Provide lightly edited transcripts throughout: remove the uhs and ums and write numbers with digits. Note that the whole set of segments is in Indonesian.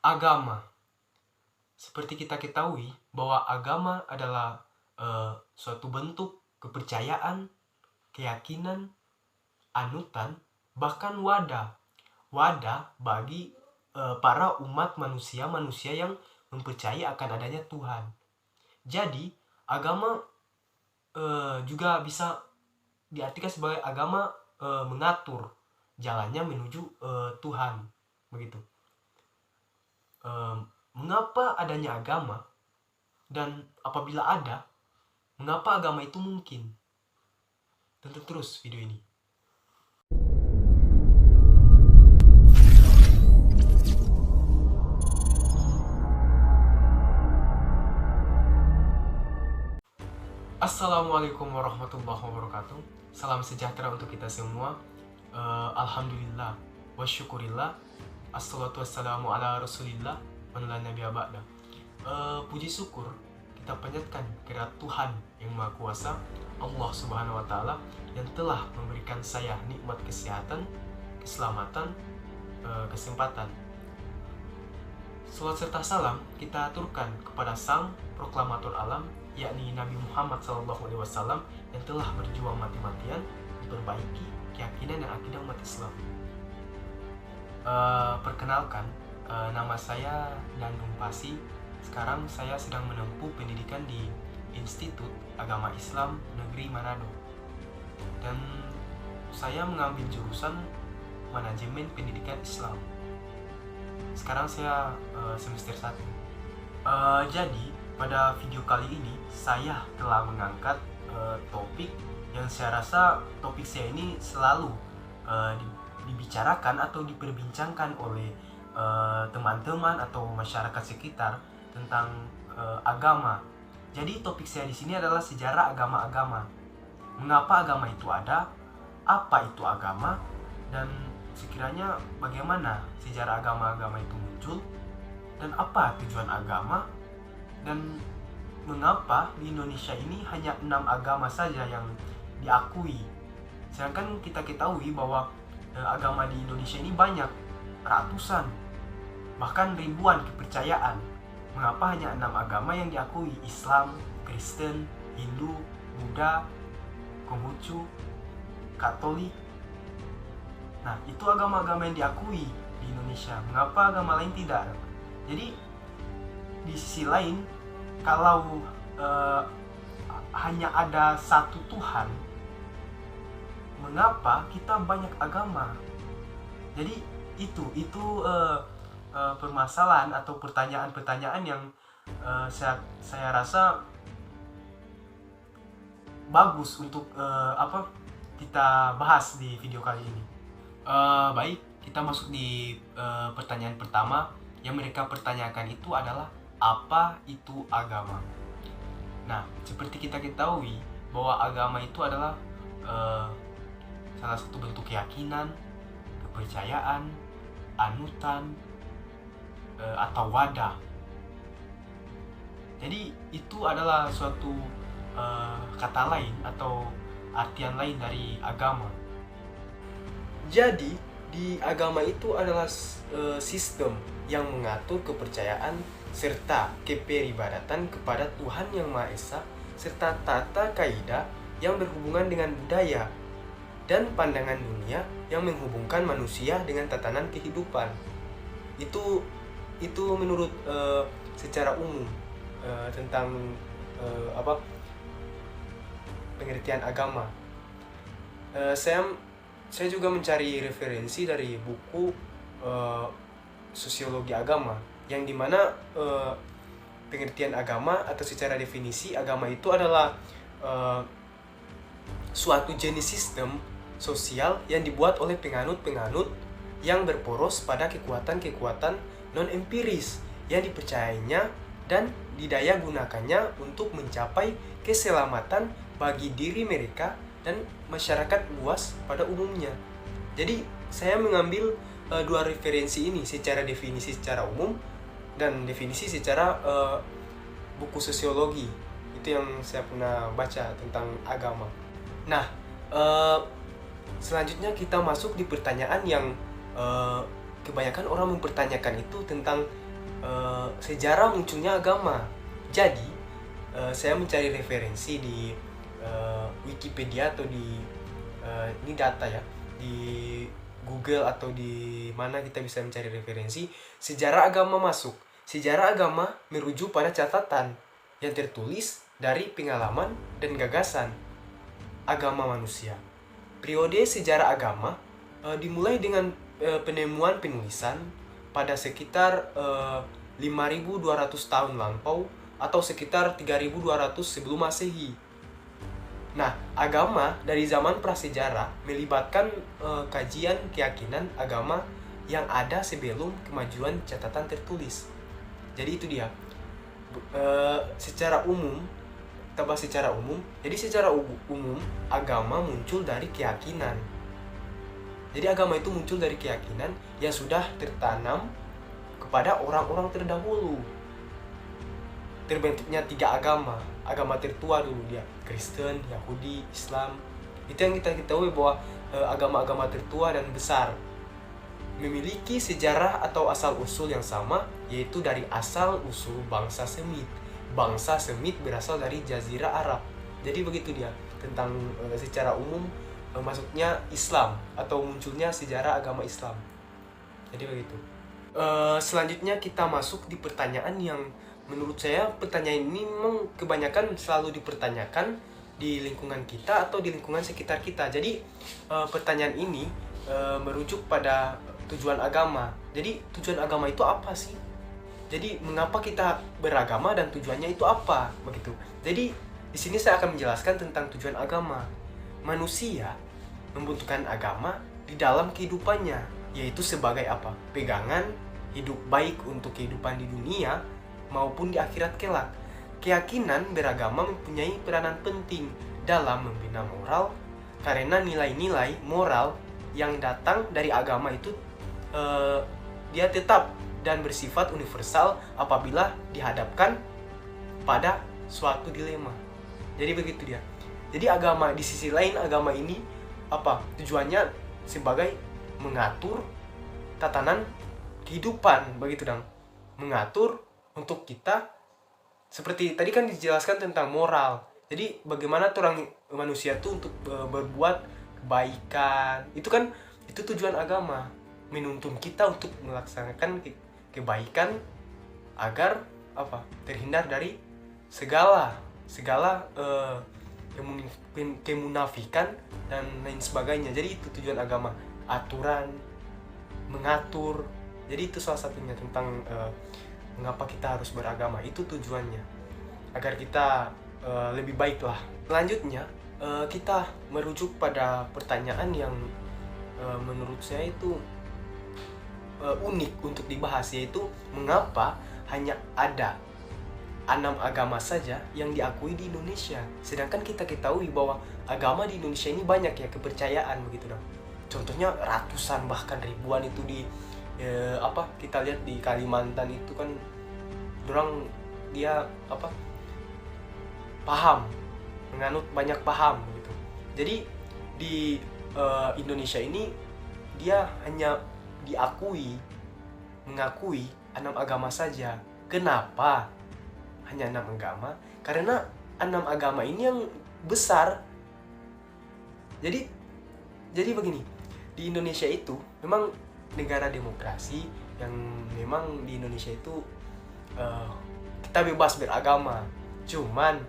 Agama. Seperti kita ketahui bahwa agama adalah suatu bentuk kepercayaan, keyakinan, anutan, bahkan wadah. Wadah bagi para umat manusia yang mempercayai akan adanya Tuhan. Jadi, agama juga bisa diartikan sebagai agama mengatur jalannya menuju Tuhan, begitu. Mengapa adanya agama, dan apabila ada, mengapa agama itu mungkin? Tonton terus video ini. Assalamualaikum warahmatullahi wabarakatuh. Salam sejahtera untuk kita semua. Alhamdulillah wa syukurillah. Assalatu wassalamu ala rasulillah wa ala nabiya ba'da. Puji syukur kita panjatkan kepada Tuhan yang Maha Kuasa, Allah Subhanahu wa taala, yang telah memberikan saya nikmat kesehatan, keselamatan, kesempatan. Salat serta salam kita aturkan kepada sang proklamator alam, yakni Nabi Muhammad SAW, yang telah berjuang mati-matian memperbaiki keyakinan dan akidah umat Islam. Perkenalkan, nama saya Dandung Pasi. Sekarang saya sedang menempuh pendidikan di Institut Agama Islam Negeri Manado, dan saya mengambil jurusan Manajemen Pendidikan Islam. Sekarang saya semester 1. Jadi pada video kali ini saya telah mengangkat topik yang saya rasa topik saya ini selalu dibicarakan atau diperbincangkan oleh teman-teman atau masyarakat sekitar tentang agama. Jadi topik saya di sini adalah sejarah agama-agama. Mengapa agama itu ada? Apa itu agama? Dan sekiranya bagaimana sejarah agama-agama itu muncul? Dan apa tujuan agama? Dan mengapa di Indonesia ini hanya 6 agama saja yang diakui? Sedangkan kita ketahui bahwa agama di Indonesia ini banyak, ratusan, bahkan ribuan kepercayaan. Mengapa hanya 6 agama yang diakui? Islam, Kristen, Hindu, Buddha, Konghucu, Katolik. Nah, itu agama-agama yang diakui di Indonesia. Mengapa agama lain tidak? Jadi, di sisi lain, kalau hanya ada satu Tuhan, mengapa kita banyak agama? Jadi, itu permasalahan atau pertanyaan-pertanyaan yang saya rasa bagus untuk kita bahas di video kali ini. Baik, kita masuk di pertanyaan pertama. Yang mereka pertanyakan itu adalah, apa itu agama? Nah, seperti kita ketahui bahwa agama itu adalah salah satu bentuk keyakinan, kepercayaan, anutan, atau wadah. Jadi itu adalah suatu kata lain atau artian lain dari agama. Jadi di agama itu adalah sistem yang mengatur kepercayaan serta keperibadatan kepada Tuhan Yang Maha Esa, serta tata kaidah yang berhubungan dengan budaya dan pandangan dunia yang menghubungkan manusia dengan tatanan kehidupan. Itu menurut secara umum tentang pengertian agama. Saya juga mencari referensi dari buku sosiologi agama, yang dimana pengertian agama atau secara definisi agama itu adalah suatu jenis sistem sosial yang dibuat oleh penganut-penganut yang berporos pada kekuatan-kekuatan non-empiris yang dipercayainya dan didaya gunakannya untuk mencapai keselamatan bagi diri mereka dan masyarakat luas pada umumnya. Jadi saya mengambil dua referensi ini, secara definisi secara umum dan definisi secara buku sosiologi. Itu yang saya pernah baca tentang agama. Nah, selanjutnya kita masuk di pertanyaan yang kebanyakan orang mempertanyakan itu tentang sejarah munculnya agama. Jadi saya mencari referensi di Wikipedia atau di ini data ya, di Google atau di mana kita bisa mencari referensi sejarah agama masuk. Sejarah agama merujuk pada catatan yang tertulis dari pengalaman dan gagasan agama manusia. Periode sejarah agama dimulai dengan penemuan penulisan pada sekitar 5.200 tahun lampau atau sekitar 3.200 sebelum Masehi. Nah, agama dari zaman prasejarah melibatkan kajian keyakinan agama yang ada sebelum kemajuan catatan tertulis. Jadi itu dia. Secara umum, jadi secara umum agama muncul dari keyakinan. Jadi agama itu muncul dari keyakinan yang sudah tertanam kepada orang-orang terdahulu. Terbentuknya 3 agama tertua dulu dia, Kristen, Yahudi, Islam. Itu yang kita ketahui bahwa agama-agama tertua dan besar memiliki sejarah atau asal usul yang sama, yaitu dari asal usul bangsa Semit. Bangsa Semit berasal dari Jazirah Arab. Jadi begitu dia tentang secara umum masuknya Islam atau munculnya sejarah agama Islam. Jadi begitu. Selanjutnya kita masuk di pertanyaan yang menurut saya pertanyaan ini memang kebanyakan selalu dipertanyakan di lingkungan kita atau di lingkungan sekitar kita. Jadi pertanyaan ini merujuk pada tujuan agama. Jadi tujuan agama itu apa sih? Jadi mengapa kita beragama dan tujuannya itu apa? Begitu. Jadi di sini saya akan menjelaskan tentang tujuan agama. Manusia membutuhkan agama di dalam kehidupannya, yaitu sebagai apa? Pegangan hidup baik untuk kehidupan di dunia maupun di akhirat kelak. Keyakinan beragama mempunyai peranan penting dalam membina moral, karena nilai-nilai moral yang datang dari agama itu dia tetap dan bersifat universal apabila dihadapkan pada suatu dilema. Jadi begitu dia. Jadi agama di sisi lain, agama ini apa? Tujuannya sebagai mengatur tatanan kehidupan, begitu dong. Mengatur untuk kita, seperti tadi kan dijelaskan tentang moral. Jadi bagaimana orang manusia tuh untuk berbuat kebaikan. Itu tujuan agama, menuntun kita untuk melaksanakan kebaikan agar apa? Terhindar dari segala kemunafikan dan lain sebagainya. Jadi itu tujuan agama, aturan, mengatur. Jadi itu salah satunya tentang mengapa kita harus beragama. Itu tujuannya agar kita lebih baik lah. Selanjutnya kita merujuk pada pertanyaan yang menurut saya itu unik untuk dibahas, yaitu mengapa hanya ada 6 agama saja yang diakui di Indonesia, sedangkan kita ketahui bahwa agama di Indonesia ini banyak ya, kepercayaan begitu dong. Contohnya ratusan bahkan ribuan itu di kita lihat di Kalimantan itu kan dia paham, menganut banyak paham gitu. Jadi di Indonesia ini dia hanya mengakui 6 agama saja. Kenapa hanya 6 agama? Karena 6 agama ini yang besar. Jadi begini, di Indonesia itu memang negara demokrasi yang memang di Indonesia itu kita bebas beragama. Cuman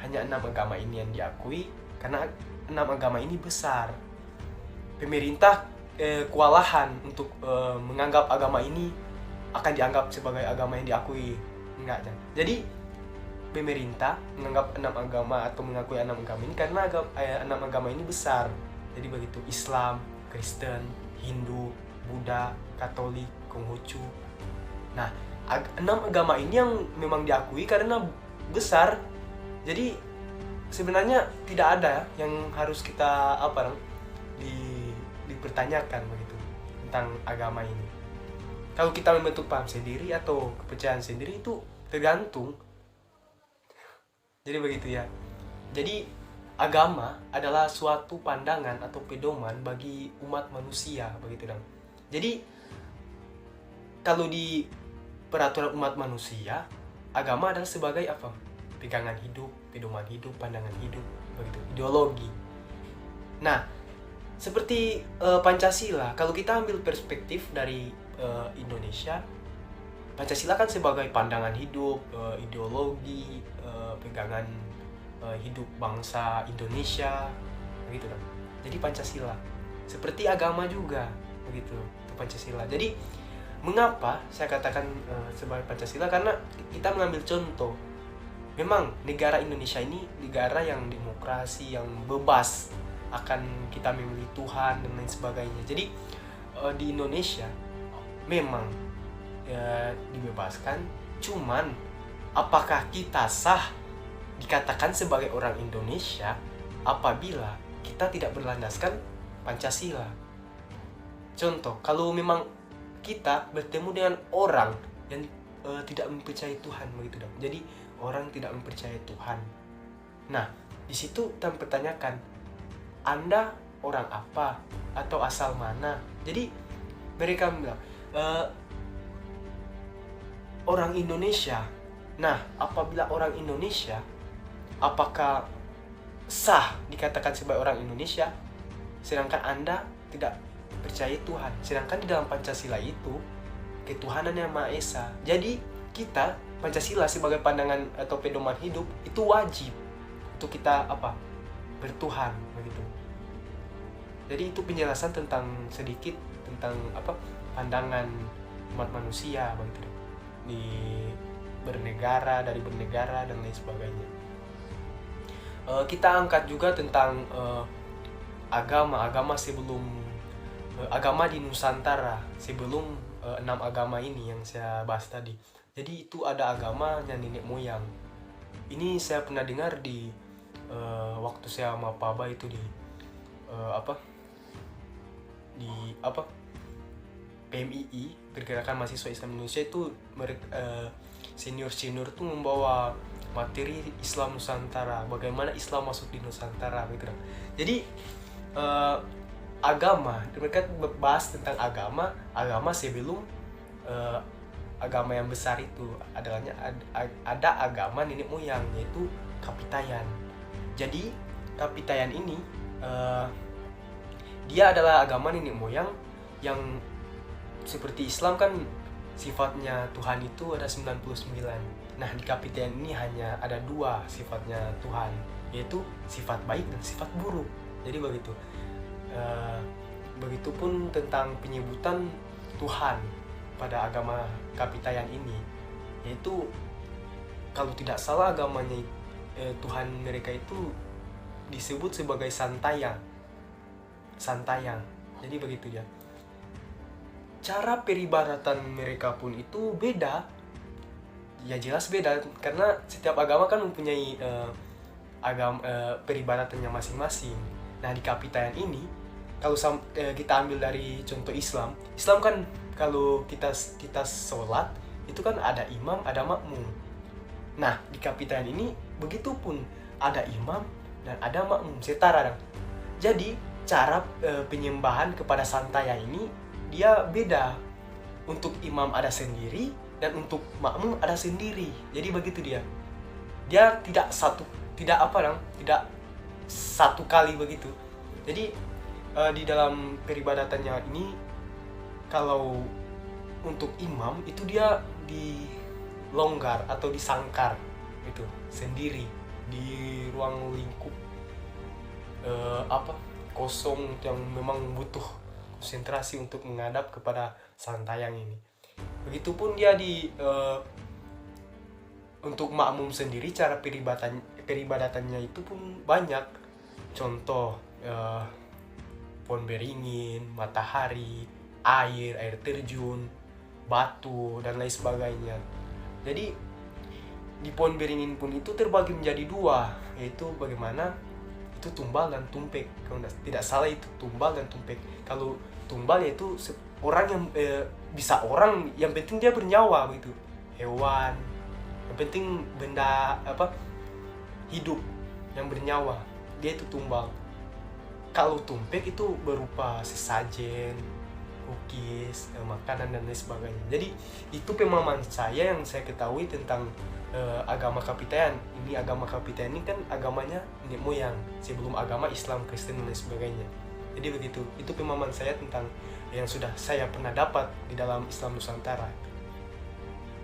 hanya 6 agama ini yang diakui karena 6 agama ini besar. Pemerintah kewalahan untuk menganggap agama ini akan dianggap sebagai agama yang diakui. Enggak. Jadi pemerintah menganggap 6 agama atau mengakui 6 agama ini karena 6 agama ini besar. Jadi begitu, Islam, Kristen, Hindu, Buddha, Katolik, Konghucu. Nah, 6 agama ini yang memang diakui karena besar. Jadi sebenarnya tidak ada yang harus kita dipertanyakan begitu tentang agama ini. Kalau kita membentuk paham sendiri atau kepercayaan sendiri itu tergantung. Jadi begitu ya. Jadi agama adalah suatu pandangan atau pedoman bagi umat manusia begitu dong. Jadi kalau di peraturan umat manusia, agama adalah sebagai apa? Pegangan hidup, pedoman hidup, pandangan hidup, begitu, ideologi. Nah, seperti Pancasila, kalau kita ambil perspektif dari Indonesia, Pancasila kan sebagai pandangan hidup, ideologi, pegangan hidup bangsa Indonesia, begitu kan. Jadi Pancasila. Seperti agama juga, begitu, itu Pancasila. Jadi mengapa saya katakan sebagai Pancasila? Karena kita mengambil contoh. Memang negara Indonesia ini negara yang demokrasi, yang bebas, akan kita memilih Tuhan dan lain sebagainya. Jadi di Indonesia memang dibebaskan, cuman apakah kita sah dikatakan sebagai orang Indonesia apabila kita tidak berlandaskan Pancasila? Contoh, kalau memang kita bertemu dengan orang yang tidak mempercayai Tuhan, begitu dong. Jadi orang tidak mempercayai Tuhan. Nah, di situ kita mempertanyakan, Anda orang apa atau asal mana? Jadi mereka bilang orang Indonesia. Nah, apabila orang Indonesia, apakah sah dikatakan sebagai orang Indonesia sedangkan Anda tidak percaya Tuhan? Sedangkan di dalam Pancasila itu ketuhanan yang Maha Esa. Jadi kita Pancasila sebagai pandangan atau pedoman hidup itu wajib untuk kita apa? Bertuhan, begitu. Jadi itu penjelasan tentang sedikit tentang apa? Pandangan umat manusia, begitu. Di bernegara, dari bernegara dan lain sebagainya. Kita angkat juga tentang agama sebelum agama di Nusantara sebelum 6 agama ini yang saya bahas tadi. Jadi itu ada agama yang nenek moyang. Ini saya pernah dengar di waktu saya sama Paba itu di PMII, Pergerakan Mahasiswa Islam Indonesia itu senior tuh membawa materi Islam Nusantara, bagaimana Islam masuk di Nusantara gitu. Jadi agama, mereka bahas tentang agama sebelum agama yang besar itu adanya ada agama nenek moyang, yaitu Kapitayan. Jadi Kapitayan ini dia adalah agama nenek moyang yang seperti Islam kan sifatnya Tuhan itu ada 99. Nah, di Kapitayan ini hanya ada 2 sifatnya Tuhan, yaitu sifat baik dan sifat buruk. Jadi begitu. Begitupun tentang penyebutan Tuhan pada agama Kapitayan ini, yaitu kalau tidak salah agamanya Tuhan mereka itu disebut sebagai Santayang. Jadi begitu dia. Cara peribadatan mereka pun itu beda. Ya jelas beda karena setiap agama kan mempunyai peribadatannya masing-masing. Nah, di Kapitayan ini kalau kita ambil dari contoh Islam kan kalau kita sholat itu kan ada imam, ada makmum. Nah, di Kapitayan ini begitupun ada imam dan ada makmum, setara dong. Jadi cara penyembahan kepada Santayang ini dia beda. Untuk imam ada sendiri dan untuk makmum ada sendiri. Jadi begitu dia. Dia tidak satu kali begitu. Jadi di dalam peribadatannya ini, kalau untuk imam itu dia dilonggar atau disangkar gitu sendiri di ruang lingkup kosong yang memang butuh konsentrasi untuk menghadap kepada Santayang ini. Begitupun dia untuk makmum sendiri cara peribadatannya itu pun banyak. Contoh pohon beringin, matahari, air terjun, batu dan lain sebagainya. Jadi di pohon beringin pun itu terbagi menjadi 2, yaitu bagaimana itu tumbal dan tumpek. Kalau tidak salah itu tumbal dan tumpek. Kalau tumbal yaitu orang yang bisa orang, yang penting dia bernyawa gitu, hewan, yang penting benda hidup yang bernyawa, dia itu tumbal. Kalau tumpek itu berupa sesajen, cookies, makanan dan lain sebagainya. Jadi itu pemahaman saya yang saya ketahui tentang agama Kapitayan. Ini agama Kapitayan ini kan agamanya nenek moyang sebelum agama Islam, Kristen dan lain sebagainya. Jadi begitu, itu pemahaman saya tentang yang sudah saya pernah dapat di dalam Islam Nusantara.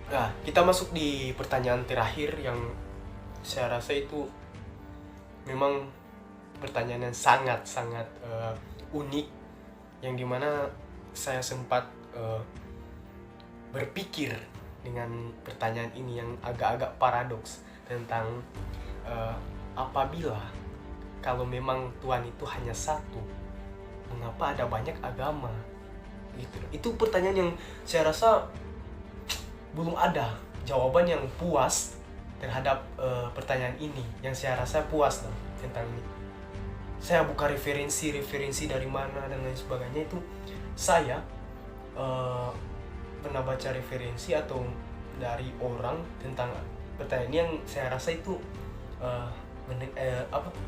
Nah, kita masuk di pertanyaan terakhir yang saya rasa itu memang pertanyaan yang sangat-sangat unik, yang dimana saya sempat berpikir dengan pertanyaan ini yang agak-agak paradoks tentang apabila kalau memang Tuhan itu hanya satu, mengapa ada banyak agama? Gitu. Itu pertanyaan yang saya rasa belum ada jawaban yang puas terhadap pertanyaan ini. Yang saya rasa puas tentang ini. Saya buka referensi dari mana dan lain sebagainya, itu saya pernah baca referensi atau dari orang tentang pertanyaan yang saya rasa itu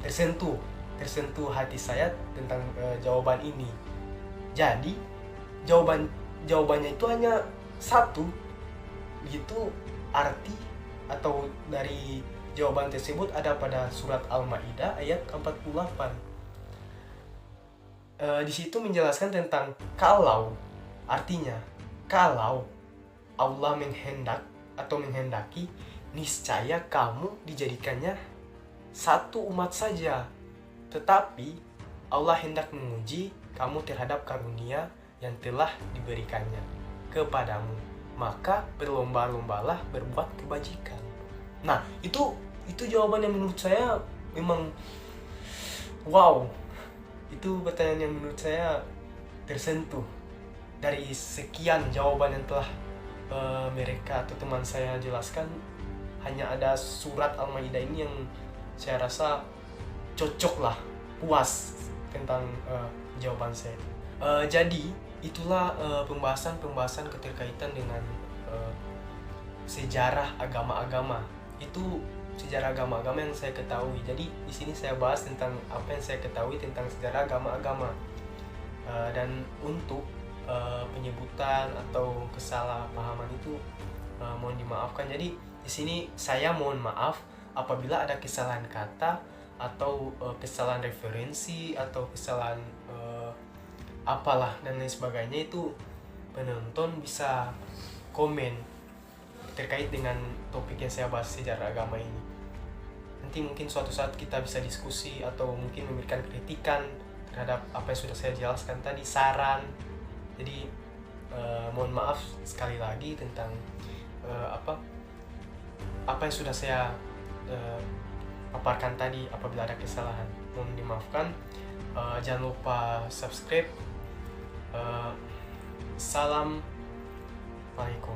tersentuh hati saya tentang jawaban ini. Jadi jawabannya itu hanya satu, gitu. Arti atau dari jawaban tersebut ada pada surat Al-Maidah ayat 48. Di situ menjelaskan tentang artinya kalau Allah menghendaki, niscaya kamu dijadikannya satu umat saja. Tetapi Allah hendak menguji kamu terhadap karunia yang telah diberikannya kepadamu. Maka berlomba-lombalah berbuat kebajikan. Nah, itu jawaban yang menurut saya memang wow. Itu pertanyaan yang menurut saya tersentuh. Dari sekian jawaban yang telah mereka atau teman saya jelaskan, hanya ada surat Al-Maidah ini yang saya rasa cocok lah, puas tentang jawaban saya. Jadi itulah pembahasan keterkaitan dengan sejarah agama-agama. Itu sejarah agama-agama yang saya ketahui. Jadi di sini saya bahas tentang apa yang saya ketahui tentang sejarah agama-agama. Dan untuk penyebutan atau kesalahpahaman itu mohon dimaafkan. Jadi di sini saya mohon maaf apabila ada kesalahan kata atau kesalahan referensi atau kesalahan apalah dan lain sebagainya. Itu penonton bisa komen terkait dengan topik yang saya bahas, sejarah agama ini. Nanti mungkin suatu saat kita bisa diskusi atau mungkin memberikan kritikan terhadap apa yang sudah saya jelaskan tadi, saran. Jadi mohon maaf sekali lagi tentang apa yang sudah saya paparkan tadi. Apabila ada kesalahan, mohon dimaafkan. Jangan lupa subscribe. Assalamualaikum.